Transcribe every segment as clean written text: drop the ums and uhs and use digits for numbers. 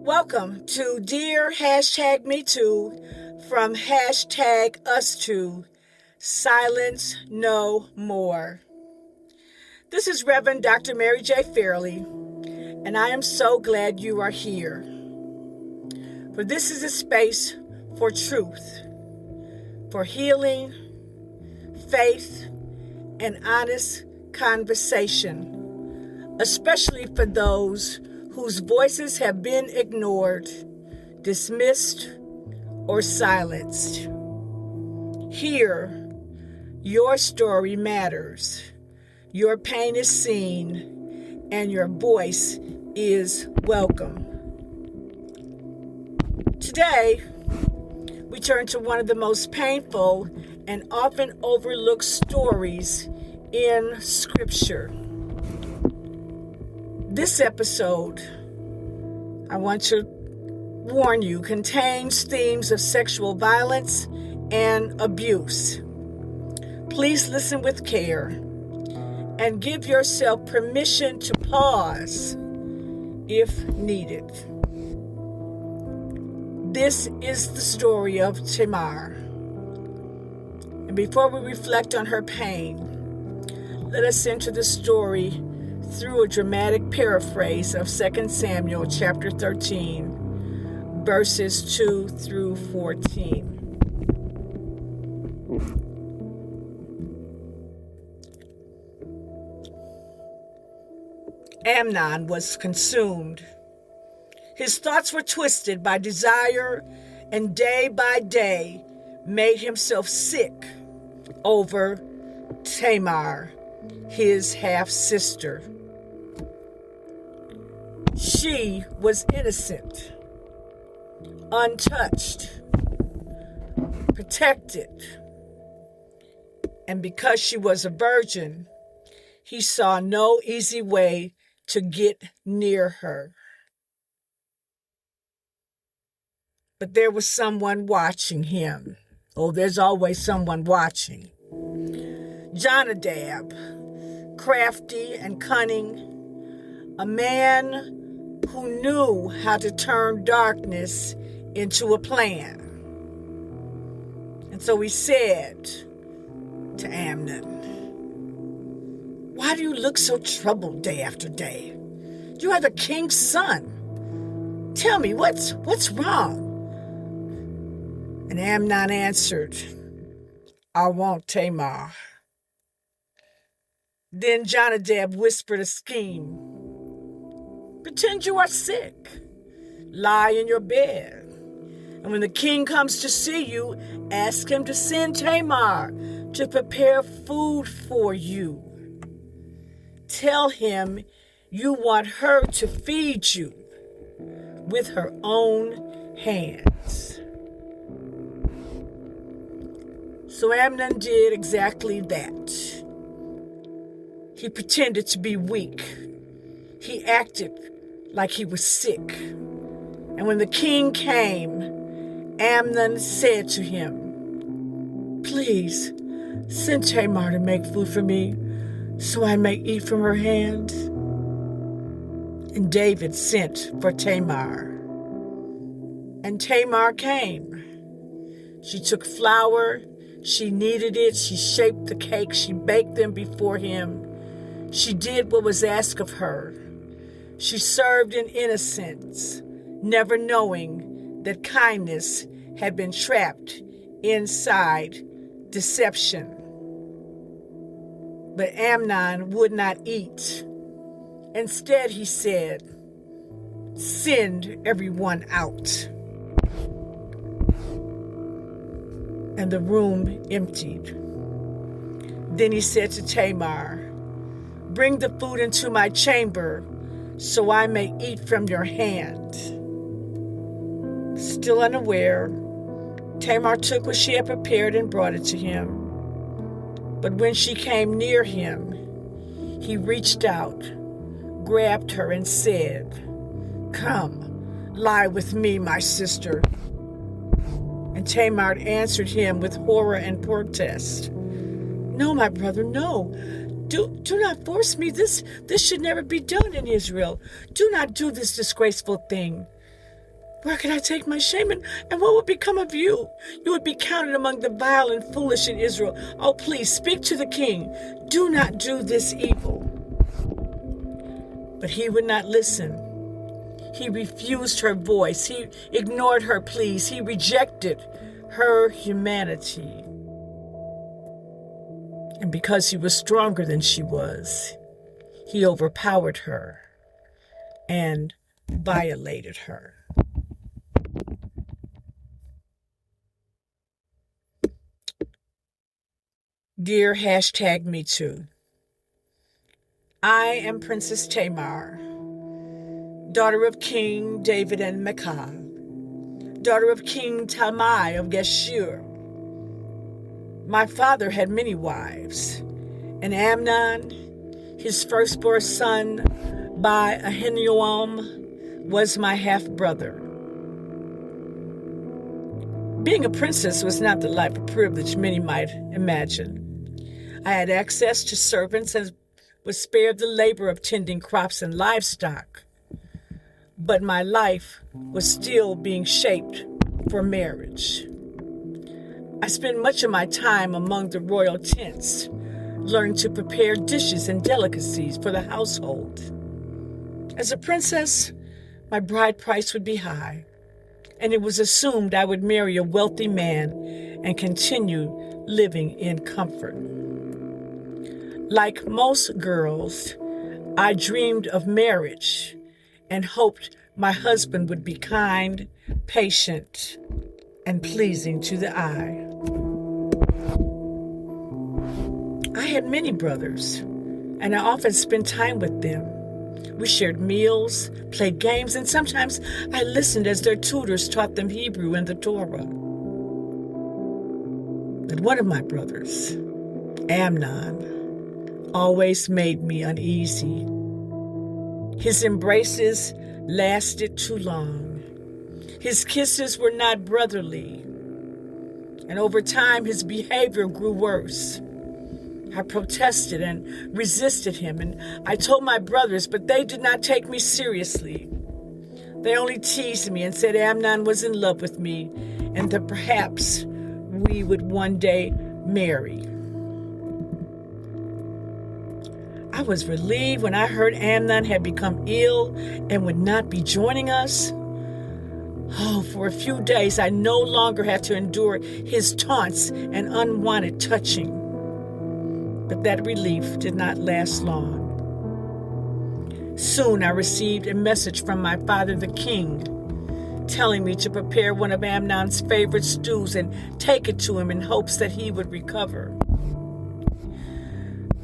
Welcome to Dear #MeToo from #US2 Silence No More. This is Reverend Dr. Mary J.Fairley, and I am so glad you are here. For this is a space for truth, for healing, faith, and honest conversation, especially for those whose voices have been ignored, dismissed, or silenced. Here, your story matters, your pain is seen, and your voice is welcome. Today, we turn to one of the most painful and often overlooked stories in Scripture. This episode, I want to warn you, contains themes of sexual violence and abuse. Please listen with care and give yourself permission to pause if needed. This is the story of Tamar. And before we reflect on her pain, let us enter the story through a dramatic paraphrase of 2 Samuel chapter 13, verses 2 through 14. Amnon was consumed. His thoughts were twisted by desire, and day by day made himself sick over Tamar, his half-sister. She was innocent, untouched, protected, and because she was a virgin, he saw no easy way to get near her. But there was someone watching him. Oh, there's always someone watching. Jonadab, crafty and cunning, a man who knew how to turn darkness into a plan. And so he said to Amnon, "Why do you look so troubled day after day? You are the king's son. Tell me, what's wrong?" And Amnon answered, "I want Tamar." Then Jonadab whispered a scheme. "Pretend you are sick. Lie in your bed. And when the king comes to see you, ask him to send Tamar to prepare food for you. Tell him you want her to feed you with her own hands." So Amnon did exactly that. He pretended to be weak. He acted like he was sick. And when the king came, Amnon said to him, "Please, send Tamar to make food for me so I may eat from her hand." And David sent for Tamar. And Tamar came. She took flour, she kneaded it, she shaped the cake, she baked them before him. She did what was asked of her. She served in innocence, never knowing that kindness had been trapped inside deception. But Amnon would not eat. Instead, he said, "Send everyone out." And the room emptied. Then he said to Tamar, "Bring the food into my chamber so I may eat from your hand." Still unaware, Tamar took what she had prepared and brought it to him. But when she came near him, he reached out, grabbed her, and said, "Come, lie with me, my sister." And Tamar answered him with horror and protest, "No, my brother, no. Do not force me. This should never be done in Israel. Do not do this disgraceful thing. Where can I take my shame, and what would become of you? You would be counted among the vile and foolish in Israel. Oh, please, speak to the king. Do not do this evil. But he would not listen. He refused her voice. He ignored her pleas. He rejected her humanity. And because he was stronger than she was, he overpowered her and violated her. Dear #MeToo, I am Princess Tamar, daughter of King David and Michal, daughter of King Tamar of Geshur. My father had many wives, and Amnon, his firstborn son by Ahinoam, was my half-brother. Being a princess was not the life of privilege many might imagine. I had access to servants and was spared the labor of tending crops and livestock. But my life was still being shaped for marriage. I spent much of my time among the royal tents, learning to prepare dishes and delicacies for the household. As a princess, my bride price would be high, and it was assumed I would marry a wealthy man and continue living in comfort. Like most girls, I dreamed of marriage and hoped my husband would be kind, patient, and pleasing to the eye. I had many brothers, and I often spent time with them. We shared meals, played games, and sometimes I listened as their tutors taught them Hebrew and the Torah. But one of my brothers, Amnon, always made me uneasy. His embraces lasted too long. His kisses were not brotherly, and over time his behavior grew worse. I protested and resisted him, and I told my brothers, but they did not take me seriously. They only teased me and said Amnon was in love with me and that perhaps we would one day marry. I was relieved when I heard Amnon had become ill and would not be joining us. Oh, for a few days I no longer had to endure his taunts and unwanted touching. But that relief did not last long. Soon I received a message from my father the king, telling me to prepare one of Amnon's favorite stews and take it to him in hopes that he would recover.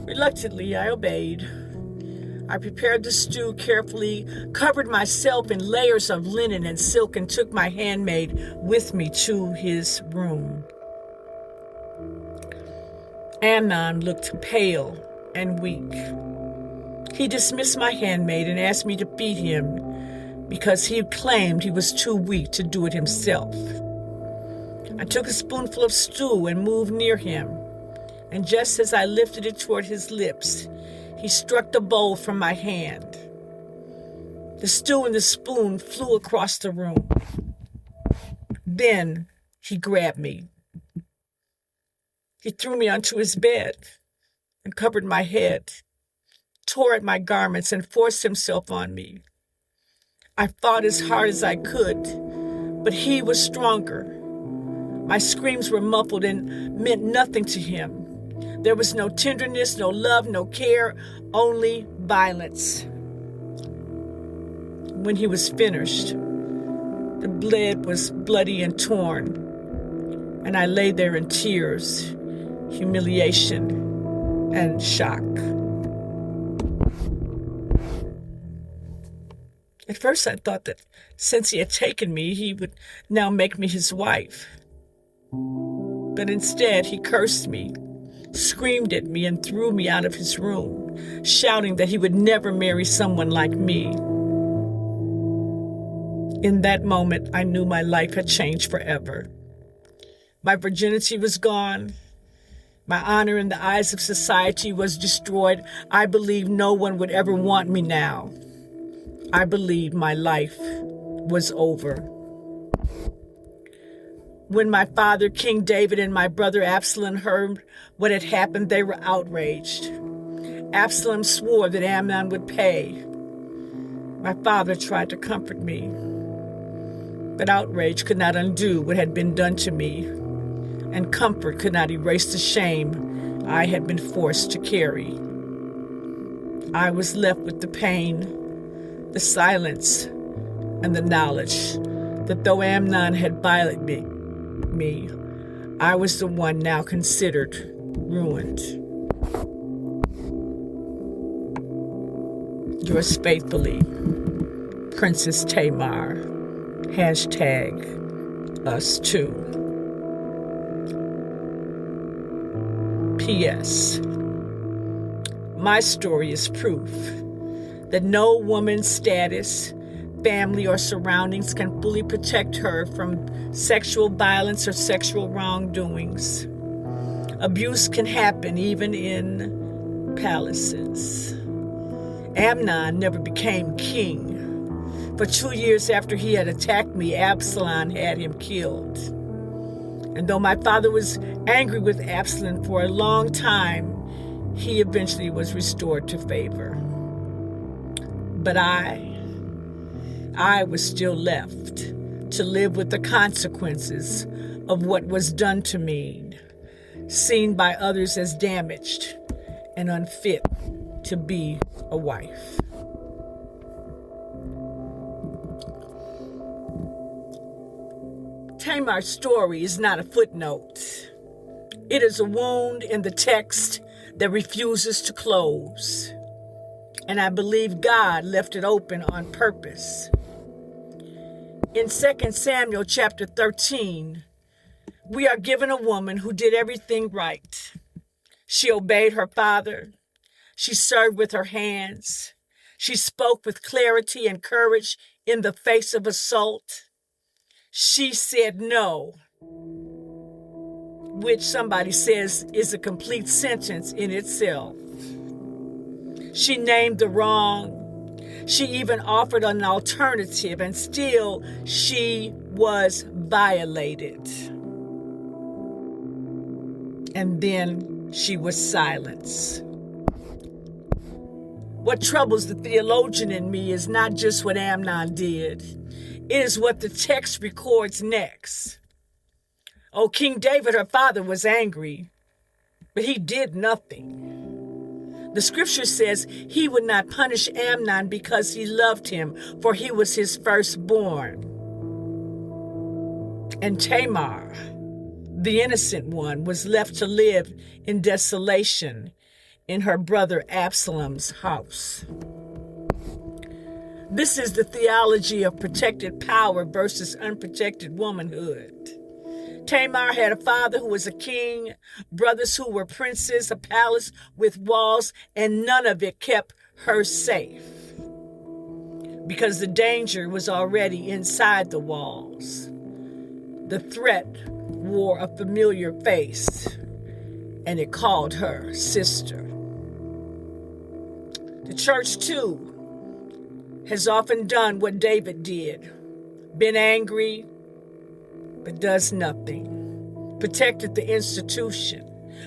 Reluctantly, I obeyed. I prepared the stew carefully, covered myself in layers of linen and silk, and took my handmaid with me to his room. Amnon looked pale and weak. He dismissed my handmaid and asked me to feed him because he claimed he was too weak to do it himself. I took a spoonful of stew and moved near him, and just as I lifted it toward his lips, he struck the bowl from my hand. The stew and the spoon flew across the room. Then he grabbed me. He threw me onto his bed and covered my head, tore at my garments, and forced himself on me. I fought as hard as I could, but he was stronger. My screams were muffled and meant nothing to him. There was no tenderness, no love, no care, only violence. When he was finished, the bed was bloody and torn, and I lay there in tears, humiliation, and shock. At first I thought that since he had taken me, he would now make me his wife. But instead he cursed me, screamed at me, and threw me out of his room, shouting that he would never marry someone like me. In that moment, I knew my life had changed forever. My virginity was gone. My honor in the eyes of society was destroyed. I believed no one would ever want me now. I believed my life was over. When my father, King David, and my brother Absalom heard what had happened, they were outraged. Absalom swore that Amnon would pay. My father tried to comfort me, but outrage could not undo what had been done to me, and comfort could not erase the shame I had been forced to carry. I was left with the pain, the silence, and the knowledge that though Amnon had violated me, I was the one now considered ruined. Yours faithfully, Princess Tamar. #us2. P.S. My story is proof that no woman's status, family, or surroundings can fully protect her from sexual violence or sexual wrongdoings. Abuse can happen even in palaces. Amnon never became king. For 2 years after he had attacked me, Absalom had him killed. And though my father was angry with Absalom for a long time, he eventually was restored to favor. But I was still left to live with the consequences of what was done to me, seen by others as damaged and unfit to be a wife. Tamar's story is not a footnote. It is a wound in the text that refuses to close. And I believe God left it open on purpose. In 2 Samuel chapter 13, we are given a woman who did everything right. She obeyed her father. She served with her hands. She spoke with clarity and courage in the face of assault. She said no, which somebody says is a complete sentence in itself. She named the wrong. She even offered an alternative, and still she was violated. And then she was silenced. What troubles the theologian in me is not just what Amnon did. It is what the text records next. Oh, King David, her father, was angry, but he did nothing. The scripture says he would not punish Amnon because he loved him, for he was his firstborn. And Tamar, the innocent one, was left to live in desolation in her brother Absalom's house. This is the theology of protected power versus unprotected womanhood. Tamar had a father who was a king, brothers who were princes, a palace with walls, and none of it kept her safe because the danger was already inside the walls. The threat wore a familiar face, and it called her sister. The church, too, has often done what David did, been angry, but does nothing, protected the institution,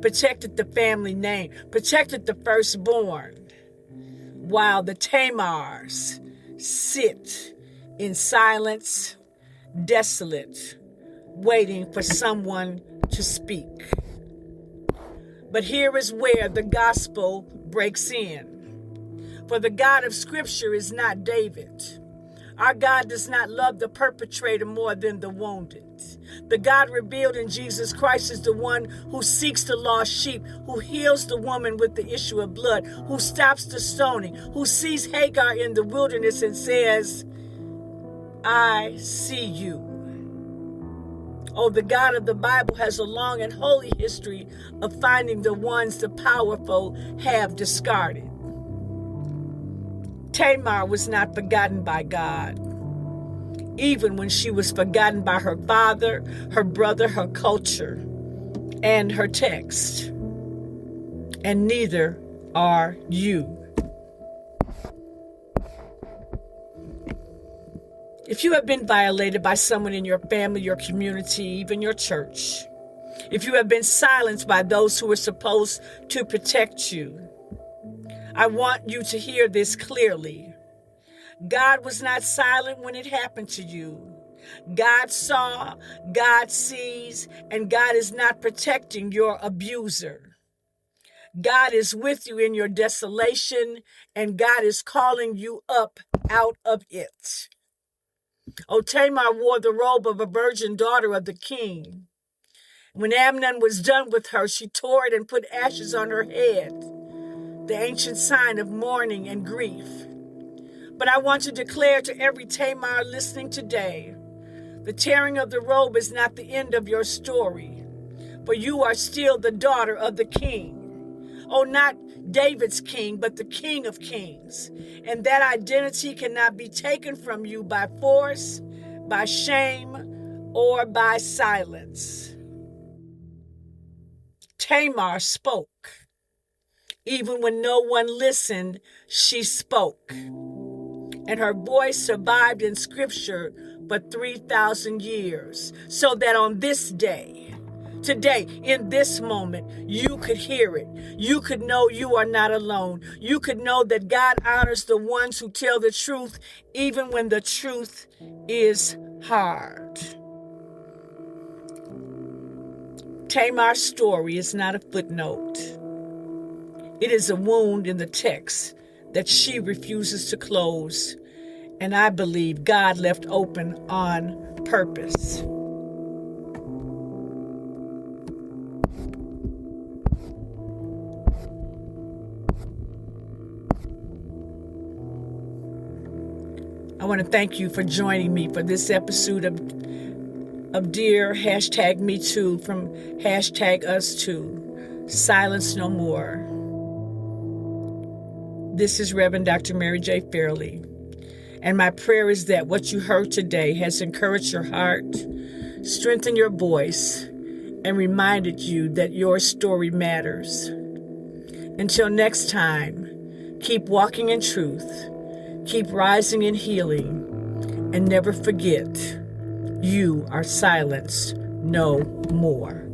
protected the family name, protected the firstborn, while the Tamars sit in silence, desolate, waiting for someone to speak. But here is where the gospel breaks in. For the God of Scripture is not David. Our God does not love the perpetrator more than the wounded. The God revealed in Jesus Christ is the one who seeks the lost sheep, who heals the woman with the issue of blood, who stops the stoning, who sees Hagar in the wilderness and says, I see you. Oh, the God of the Bible has a long and holy history of finding the ones the powerful have discarded. Tamar was not forgotten by God, even when she was forgotten by her father, her brother, her culture, and her text. And neither are you. If you have been violated by someone in your family, your community, even your church, if you have been silenced by those who were supposed to protect you, I want you to hear this clearly. God was not silent when it happened to you. God saw, God sees, and God is not protecting your abuser. God is with you in your desolation, and God is calling you up out of it. O Tamar wore the robe of a virgin daughter of the king. When Amnon was done with her, she tore it and put ashes on her head, the ancient sign of mourning and grief. But I want to declare to every Tamar listening today, the tearing of the robe is not the end of your story, for you are still the daughter of the king. Oh, not David's king, but the King of Kings. And that identity cannot be taken from you by force, by shame, or by silence. Tamar spoke. Even when no one listened, she spoke. And her voice survived in Scripture for 3,000 years, so that on this day, today, in this moment, you could hear it. You could know you are not alone. You could know that God honors the ones who tell the truth, even when the truth is hard. Tamar's story is not a footnote. It is a wound in the text that she refuses to close, and I believe God left open on purpose. I want to thank you for joining me for this episode of Dear #MeToo from #US2. Silence no more. This is Reverend Dr. Mary J.Fairley. And my prayer is that what you heard today has encouraged your heart, strengthened your voice, and reminded you that your story matters. Until next time, keep walking in truth, keep rising in healing, and never forget, you are silenced no more.